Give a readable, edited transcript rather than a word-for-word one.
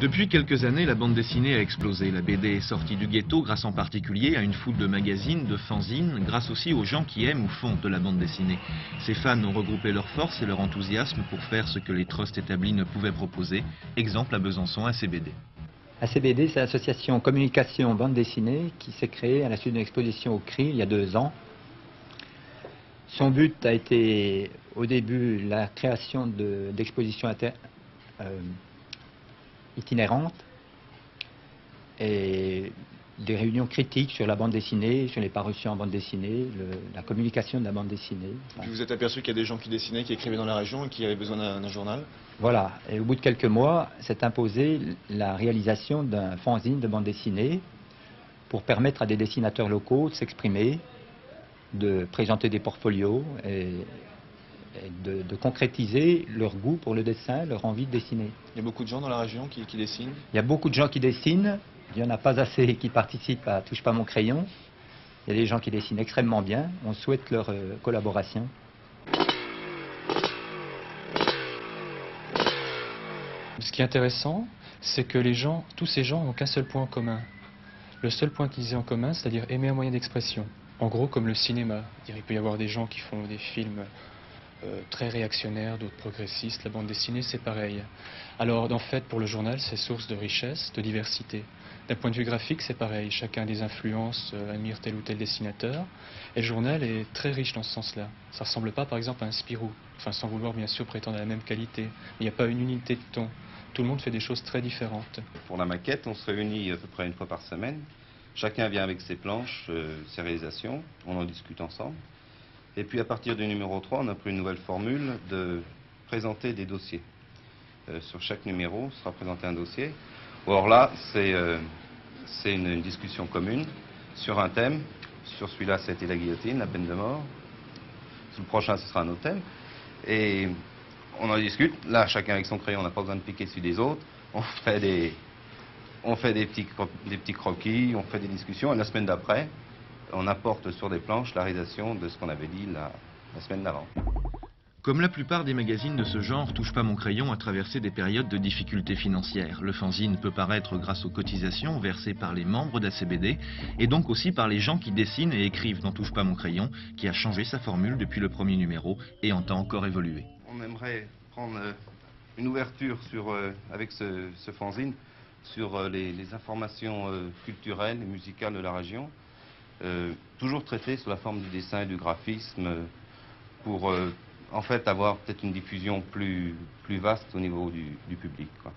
Depuis quelques années, la bande dessinée a explosé. La BD est sortie du ghetto grâce en particulier à une foule de magazines, de fanzines, grâce aussi aux gens qui aiment ou font de la bande dessinée. Ces fans ont regroupé leurs forces et leur enthousiasme pour faire ce que les trusts établis ne pouvaient proposer. Exemple à Besançon, ACBD. ACBD, c'est l'association Communication Bande Dessinée qui s'est créée à la suite d'une exposition au CRI il y a 2 ans. Son but a été au début la création d'expositions itinérantes et des réunions critiques sur la bande dessinée, sur les parutions en bande dessinée, la communication de la bande dessinée. Puis vous êtes aperçu qu'il y a des gens qui dessinaient, qui écrivaient dans la région et qui avaient besoin d'un journal? Voilà, et au bout de quelques mois, s'est imposée la réalisation d'un fanzine de bande dessinée pour permettre à des dessinateurs locaux de s'exprimer, de présenter des portfolios et de concrétiser leur goût pour le dessin, leur envie de dessiner. Il y a beaucoup de gens dans la région qui dessinent? Il y a beaucoup de gens qui dessinent, il n'y en a pas assez qui participent à Touche pas mon crayon. Il y a des gens qui dessinent extrêmement bien, on souhaite leur collaboration. Ce qui est intéressant, c'est que tous ces gens n'ont qu'un seul point en commun. Le seul point qu'ils aient en commun, c'est-à-dire aimer un moyen d'expression. En gros, comme le cinéma. Il peut y avoir des gens qui font des films très réactionnaires, d'autres progressistes. La bande dessinée, c'est pareil. Alors, en fait, pour le journal, c'est source de richesse, de diversité. D'un point de vue graphique, c'est pareil. Chacun des influences admire tel ou tel dessinateur. Et le journal est très riche dans ce sens-là. Ça ne ressemble pas, par exemple, à un Spirou. Enfin, sans vouloir, bien sûr, prétendre à la même qualité. Il n'y a pas une unité de ton. Tout le monde fait des choses très différentes. Pour la maquette, on se réunit à peu près une fois par semaine. Chacun vient avec ses planches, ses réalisations. On en discute ensemble. Et puis à partir du numéro 3, on a pris une nouvelle formule de présenter des dossiers. Sur chaque numéro sera présenté un dossier. Or là, c'est une discussion commune sur un thème. Sur celui-là, c'était la guillotine, la peine de mort. Sur le prochain, ce sera un autre thème. Et on en discute. Là, chacun avec son crayon, on n'a pas besoin de piquer dessus des autres. On fait des petits croquis, on fait des discussions. Et la semaine d'après, on apporte sur des planches la réalisation de ce qu'on avait dit la semaine d'avant. Comme la plupart des magazines de ce genre, Touche pas mon crayon a traversé des périodes de difficultés financières. Le fanzine peut paraître grâce aux cotisations versées par les membres d'ACBD et donc aussi par les gens qui dessinent et écrivent dans Touche pas mon crayon, qui a changé sa formule depuis le premier numéro et entend encore évoluer. On aimerait prendre une ouverture avec ce fanzine sur les informations culturelles et musicales de la région, toujours traitées sous la forme du dessin et du graphisme pour en fait avoir peut-être une diffusion plus vaste au niveau du public, quoi.